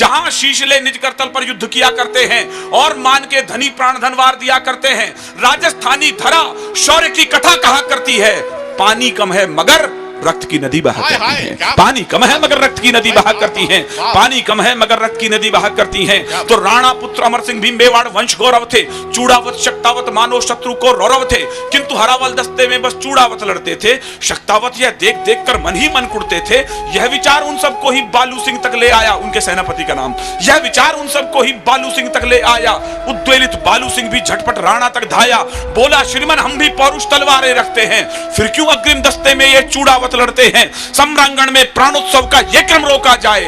जहां शीशले निज कर तल पर युद्ध किया करते हैं और मान के धनी प्राण धनवार दिया करते हैं। राजस्थानी धरा शौर्य की कथा कहा करती है, पानी कम है मगर रक्त की नदी बहा करती है। पानी कम है मगर रक्त की नदी बहा करती है। पानी कम है मगर रक्त की नदी बहा करती है। तो राणा पुत्र अमर सिंह भीम मेवाड़ वंश गौरव थे, चूड़ावत शक्तावत मानो शत्रु को रौरव थे। किंतु हरावल दस्ते में बस चूड़ावत लड़ते थे, शक्तावत यह देख देख कर मन ही मन कुड़ते थे। यह विचार उन सबको ही बालू सिंह तक ले आया, उनके सेनापति का नाम, यह विचार उन सबको ही बालू सिंह तक ले आया। उद्वेलित बालू सिंह भी झटपट राणा तक धाया, बोला श्रीमन हम भी पौरुष तलवारें रखते हैं, फिर क्यों अग्रिम दस्ते में ये चूड़ावत लड़ते हैं। सम्रांगण में प्राणोत्सव का यह क्रम रोका जाए,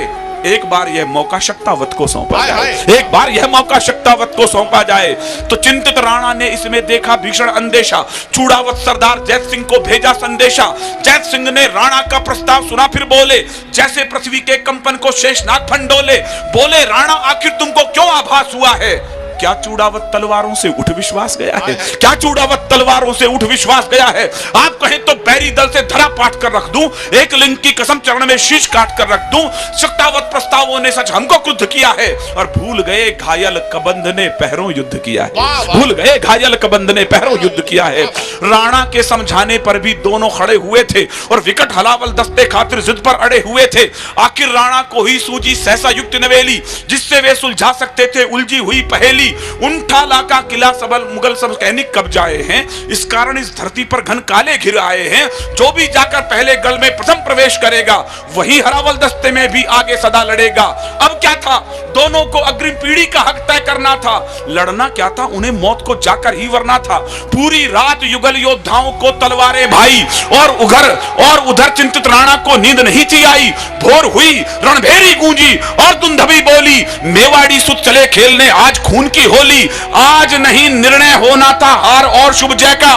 एक बार यह मौका शक्तावत को सौंपा जाए, एक बार यह मौका शक्तावत को सौंपा जाए। तो चिंतित राणा ने इसमें देखा भीषण अंदेशा, चूड़ावत सरदार जैत सिंह को भेजा संदेशा। जैत सिंह ने राणा का प्रस्ताव सुना, फिर बोले जैसे पृथ्वी के कंपन को शेषनाग फंडोले, बोले राणा आखिर तुमको क्यों आभास हुआ है, क्या चूड़ावत तलवारों से उठ विश्वास गया है, क्या चूड़ावत तलवारों से उठ विश्वास गया है। आप कहें तो बैरी दल से धरा पाट कर रख दूं, एक लिंग की कसम चरण में शीश काट कर रख दूं। शक्तावत प्रस्तावों ने सच हमको क्रुद्ध किया है, और भूल गए घायल कबंध ने पहरों युद्ध किया है, भूल गए घायल कबंध ने पहरों युद्ध किया है। राणा के समझाने पर भी दोनों खड़े हुए थे और विकट हलावल दस्ते खातिर जिद पर अड़े हुए थे। आखिर राणा को ही सूझी सहसा युक्त नवेली, जिससे वे सुलझा सकते थे उलझी हुई पहेली। उनठाला का किला सबल मुगल सब सैनिक कब्जाए हैं, इस कारण इस धरती पर घन काले घिर आए हैं। जो भी जाकर पहले गढ़ में प्रथम प्रवेश करेगा वही हरावल दस्ते में भी आगे सदा लड़ेगा। अब क्या था, दोनों को अग्रिम पीढ़ी का हक तय करना था। लड़ना क्या था, उन्हें मौत को जाकर ही वरना था। पूरी रात युगल योद्धाओं को तलवारें भाई, और उधर चिंतित राणा को नींद नहीं थी आई। भोर हुई, रणभेरी गूंजी और दुंदभी बोली, मेवाड़ी सुत चले खेलने आज खून की होली। आज नहीं निर्णय होना था हार और शुभ जय का।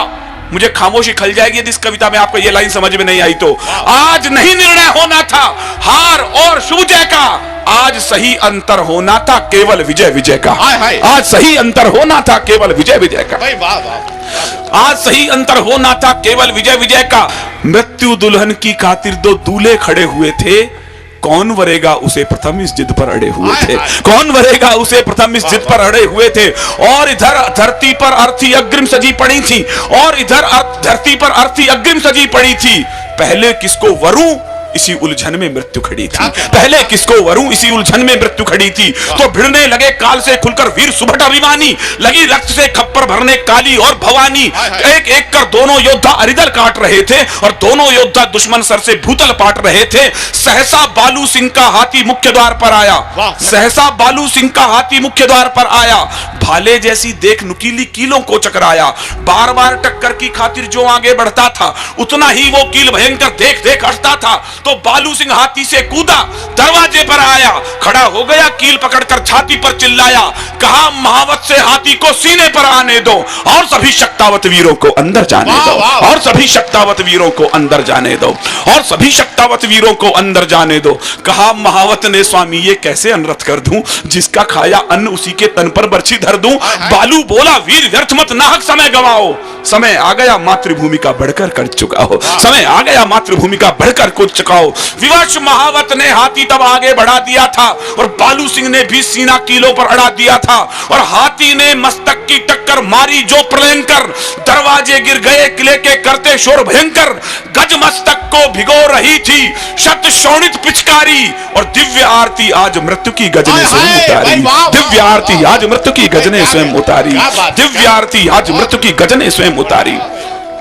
मुझे खामोशी खल जाएगी यदि इस कविता में आपको यह लाइन समझ में नहीं आई तो। आज नहीं निर्णय होना था हार और शुभ जय का, आज सही अंतर होना था केवल विजय विजय का। आज सही अंतर होना था केवल विजय विजय का, आज सही अंतर होना था केवल विजय विजय का। मृत्यु दुल्हन की खातिर दो दूल्हे खड़े हुए थे, कौन वरेगा उसे प्रथम इस जिद पर अड़े हुए थे, कौन वरेगा उसे प्रथम इस जिद पर अड़े हुए थे। और इधर धरती पर अर्थी अग्रिम सजी पड़ी थी, और इधर धरती पर अर्थी अग्रिम सजी पड़ी थी। पहले किसको वरूं इसी उलझन में मृत्यु खड़ी थी, पहले किसको वरूं इसी उलझन में मृत्यु खड़ी थी। तो भिड़ने लगे काल से खुलकर वीर सुभट अभिमानी, लगी रक्त से खप्पर भरने काली और भवानी। एक एक कर दोनों योद्धा अरिदल काट रहे थे, और दोनों योद्धा दुश्मन सर से भूतल पाट रहे थे। सहसा बालू सिंह का हाथी मुख्य द्वार पर आया, सहसा बालू सिंह का हाथी मुख्य द्वार पर आया। भाले जैसी देख नुकीली कीलों को चकराया, बार बार टक्कर की खातिर जो आगे बढ़ता था उतना ही वो कील भयंकर देख देख हटता था। तो बालू सिंह हाथी से कूदा, दरवाजे पर आया, खड़ा हो गया, कील पकड़कर छाती पर चिल्लाया, कहा महावत से हाथी को सीने पर आने दो और सभी शक्तावत वीरों को अंदर जाने दो, और सभी शक्तावत वीरों को अंदर जाने दो, और सभी शक्तावत वीरों को अंदर जाने दो। कहा महावत ने स्वामी ये कैसे अनर्थ कर दूं, जिसका खाया अन्न उसी के तन पर बर्छी धर दूं। बालू बोला वीर व्यर्थ मत नाहक समय गवाओ, समय आ गया मातृभूमि का बढ़कर कर चुका हो, समय आ गया मातृभूमि का बढ़कर कर चुका हो। विवश महावत ने हाथी तब आगे बढ़ा दिया था, और बालू सिंह ने भी सीना कीलों पर अड़ा दिया था, और हाथी ने मस्तक की टक्कर मारी जो प्रलयंकर। दरवाजे गिर गए किले के करते शोर भयंकर, गज मस्तक को भिगो रही थी शत शोणित पिचकारी, और दिव्य आरती आज मृत्यु की गजने स्वयं उतारी, दिव्य आरती आज मृत्यु की गजने स्वयं उतारी, दिव्य आरती आज मृत्यु की गजने स्वयं उतारी।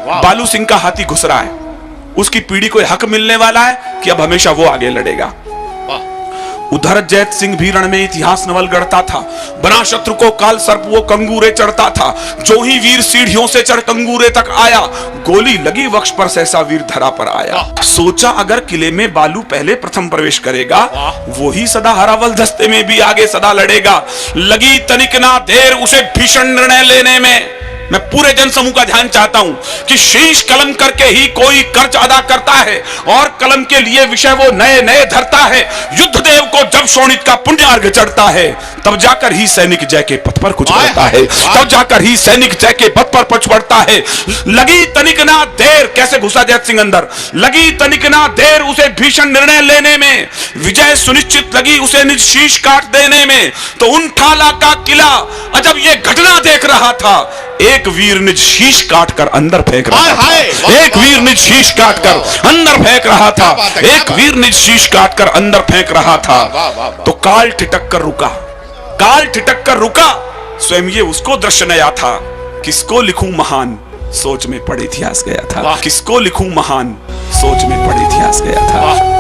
बालू सिंह का हाथी घुस रहा है, उसकी पीढ़ी को हक मिलने वाला है कि अब हमेशा वो आगे लड़ेगा। उधर जैत सिंह भी रण में इतिहास नवल गढ़ता था, बना शत्रु को काल सर्प वो कंगूरे चढ़ता था। जो ही वीर सीढ़ियों से चढ़ कंगूरे तक आया, गोली लगी वक्ष पर सहसा वीर धरा पर आया। सोचा अगर किले में बालू पहले प्रथम प्रवेश करेगा, वो ही सदा हरावल दस्ते में भी आगे सदा लड़ेगा। लगी तनिक ना देर उसे भीषण निर्णय लेने में, मैं पूरे जनसमूह का ध्यान चाहता हूं कि शीश कलम करके ही कोई कर्ज अदा करता है और कलम के लिए विषय वो नए नए धरता है। युद्ध देव को जब शोणित का पुण्य अर्घ चढ़ता है तब जाकर ही सैनिक जय के पथ पर कुछ बढ़ता है, तब जाकर ही सैनिक जय के पथ पर कुछ बढ़ता है। लगी तनिक ना देर, कैसे घुसा जैत सिंह अंदर, लगी तनिक ना देर उसे भीषण निर्णय लेने में, विजय सुनिश्चित लगी उसे निज शीश काट देने में। तो उन ठाला का किला जब ये घटना देख रहा था, एक वीर निज शीश काट कर अंदर फेंक रहा था, एक वीर निज शीश काट कर अंदर फेंक रहा था, एक वीर निज शीश काट कर अंदर फेंक रहा था। तो काल ठिठक कर रुका, काल ठिठक कर रुका, स्वयं ये उसको दृश्य नया था। किसको लिखूं महान, सोच में पड़े इतिहास गया था, किसको लिखूं महान, सोच में पड़े इतिहास गया था।